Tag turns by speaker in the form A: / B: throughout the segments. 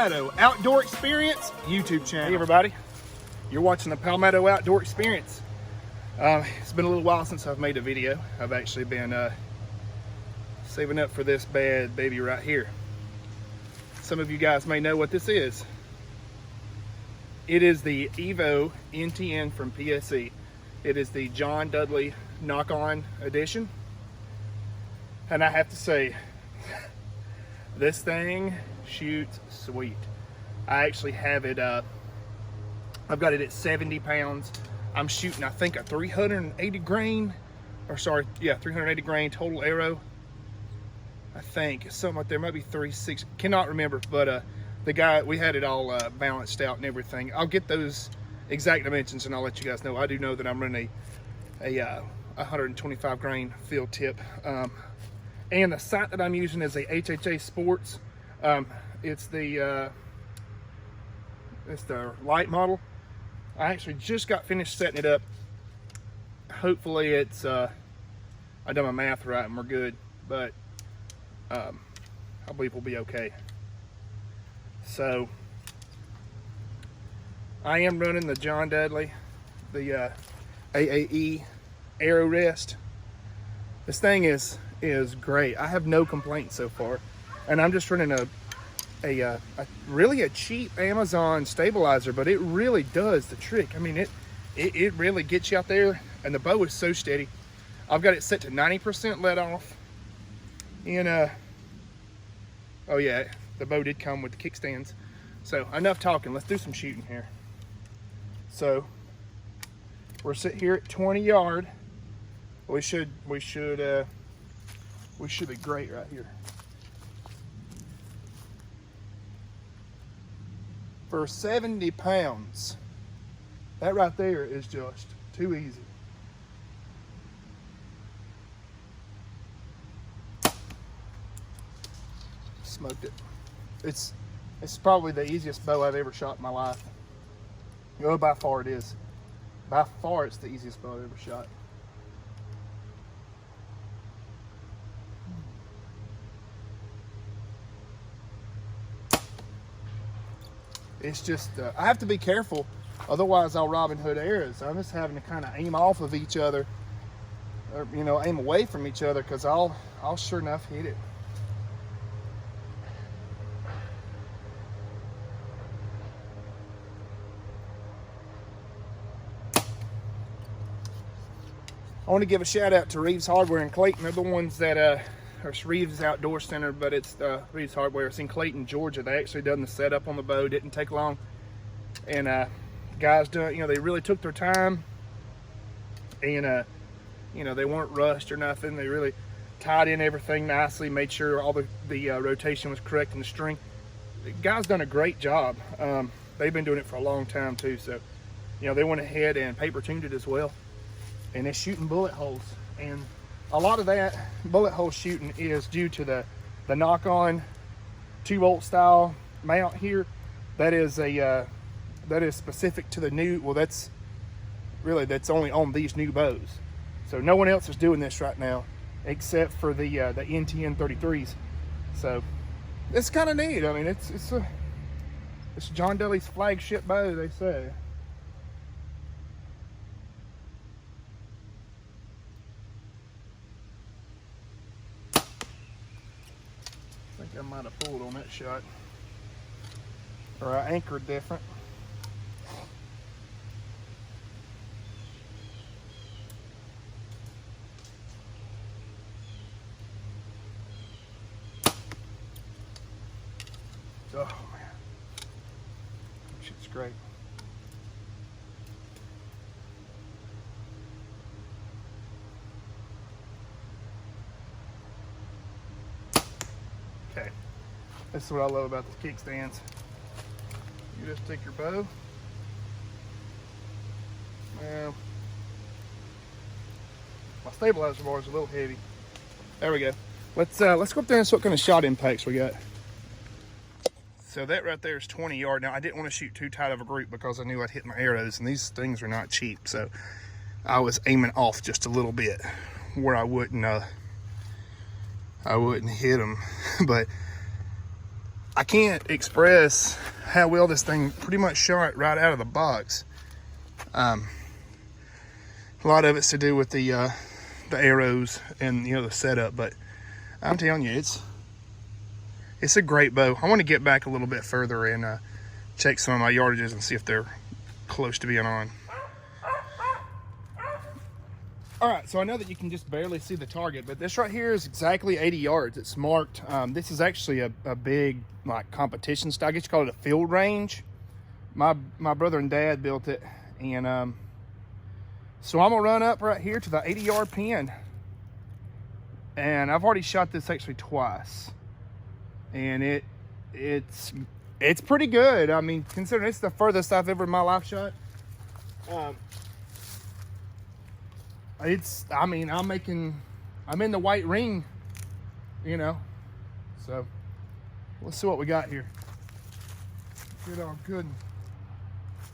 A: Palmetto Outdoor Experience YouTube channel. Hey everybody, you're watching the Palmetto Outdoor Experience. It's been a little while since I've made a video. I've actually been saving up for this bad baby right here. Some of you guys may know what this is. It is the Evo Ntn from PSE. It is the John Dudley Nock On edition. And I have to say, this thing shoots sweet. I actually have it, I've got it at 70 pounds. I'm shooting, I think, a 380 grain, or sorry, yeah, 380 grain total arrow. I think, something like there, might be 360, cannot remember, but the guy, we had it all balanced out and everything. I'll get those exact dimensions and I'll let you guys know. I do know that I'm running a 125 grain field tip. And the sight that I'm using is a HHA Sports. It's the light model. I actually just got finished setting it up. Hopefully it's, I done my math right and we're good, but I believe we'll be okay. So I am running the John Dudley, the AAE Arrow Rest. This thing is great. I have no complaints so far, and I'm just running a really a cheap Amazon stabilizer, but it really does the trick. I mean, it really gets you out there, and the bow is so steady. I've got it set to 90% let off, and oh yeah, the bow did come with the kickstands. So enough talking, let's do some shooting here. So we're sitting here at 20 yard. We should be great right here. For 70 pounds, that right there is just too easy. Smoked it. It's probably the easiest bow I've ever shot in my life. Oh, by far it is. By far it's the easiest bow I've ever shot. It's just, I have to be careful, otherwise I'll Robin Hood arrows. I'm just having to kind of aim off of each other, or, you know, aim away from each other, because I'll sure enough hit it. I want to give a shout out to Reeves Hardware in Clayton. They're the ones that, or Reeves Outdoor Center, but it's Reeves Hardware. It's in Clayton, Georgia. They actually done the setup on the bow. Didn't take long. And guys done, you know, they really took their time. And, you know, they weren't rushed or nothing. They really tied in everything nicely, made sure all the rotation was correct and the string. The guys done a great job. They've been doing it for a long time too. So, you know, they went ahead and paper tuned it as well. And it's shooting bullet holes, and a lot of that bullet hole shooting is due to the Nock On 2-volt style mount here. That is specific to the new, well, that's only on these new bows. So no one else is doing this right now except for the NTN 33s. So it's kind of neat. I mean, it's John Dudley's flagship bow, they say. I might have pulled on that shot, or I anchored different. Oh man, shit's great. Okay, this is what I love about the kickstands. You just take your bow. Well, my stabilizer bar is a little heavy. There we go. Let's go up there and see what kind of shot impacts we got. So that right there is 20 yard. Now I didn't want to shoot too tight of a group because I knew I'd hit my arrows, and these things are not cheap. So I was aiming off just a little bit where I wouldn't hit them. But I can't express how well this thing pretty much shot right out of the box. A lot of it's to do with the arrows and, you know, the setup, but I'm telling you, it's a great bow. I want to get back a little bit further and check some of my yardages and see if they're close to being on. All right, so I know that you can just barely see the target, but this right here is exactly 80 yards. It's marked. This is actually a big, like, competition style. I guess you call it a field range. My brother and dad built it, and so I'm gonna run up right here to the 80-yard pin, and I've already shot this actually twice, and it's pretty good. I mean, considering it's the furthest I've ever in my life shot. I mean, I'm in the white ring, you know, so let's see what we got here. Get all good and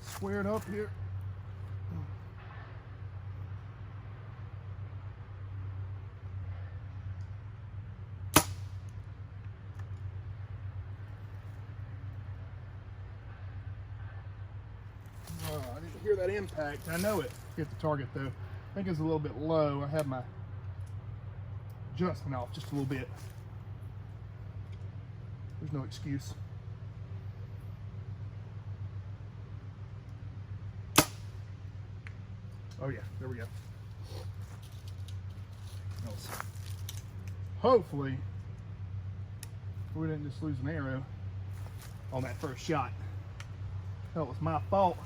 A: square it up here. I didn't hear that impact. I know it hit the target though. I think it's a little bit low. I have my adjustment off just a little bit. There's no excuse. Oh yeah, there we go. Hopefully, we didn't just lose an arrow on that first shot. That was my fault.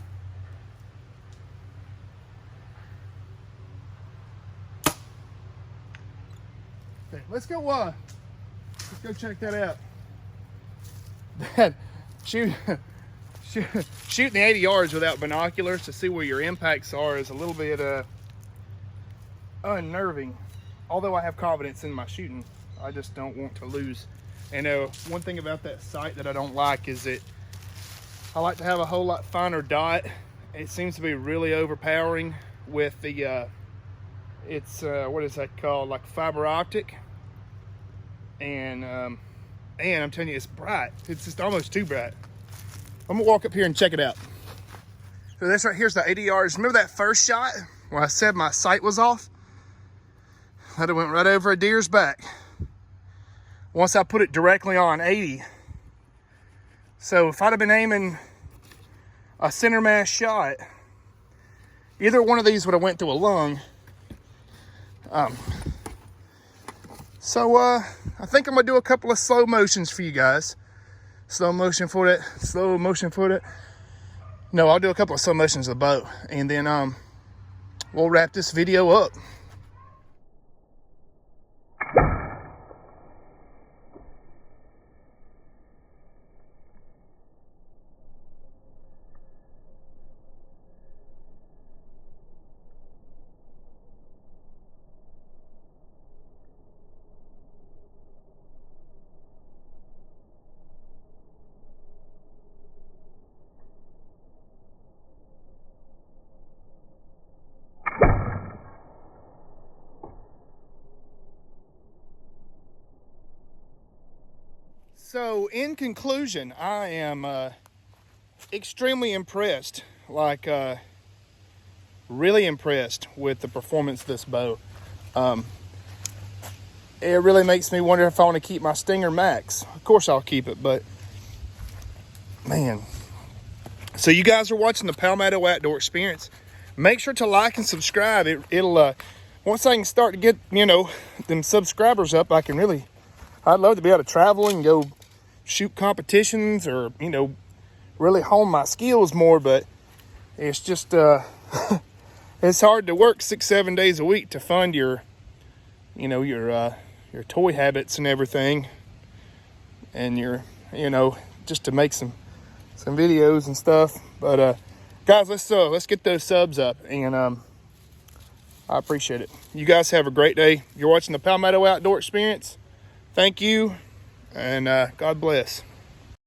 A: Okay, let's go check that out. That shooting the 80 yards without binoculars to see where your impacts are is a little bit unnerving. Although I have confidence in my shooting, I just don't want to lose. And one thing about that sight that I don't like is that I like to have a whole lot finer dot. It seems to be really overpowering with the it's what is that called, like fiber optic, and I'm telling you, it's bright. It's just almost too bright. I'm gonna walk up here and check it out. So this right here's the 80 yards. Remember that first shot where I said my sight was off? That went right over a deer's back once I put it directly on 80. So if I'd have been aiming a center mass shot, either one of these would have went through a lung. So I think I'm gonna do a couple of slow motions for you guys. Slow motion for it. No, I'll do a couple of slow motions of the bow, and then we'll wrap this video up. So in conclusion, I am extremely impressed, like really impressed with the performance of this bow. It really makes me wonder if I want to keep my Stinger Max. Of course I'll keep it, but man. So you guys are watching the Palmetto Outdoor Experience. Make sure to like and subscribe. It'll once I can start to get, you know, them subscribers up, I'd love to be able to travel and go shoot competitions, or, you know, really hone my skills more. But it's just it's hard to work 6-7 days a week to fund your, you know, your toy habits and everything, and your, you know, just to make some videos and stuff. But guys, let's get those subs up, and I appreciate it. You guys have a great day. You're watching the Palmetto Outdoor Experience. Thank you, and God bless.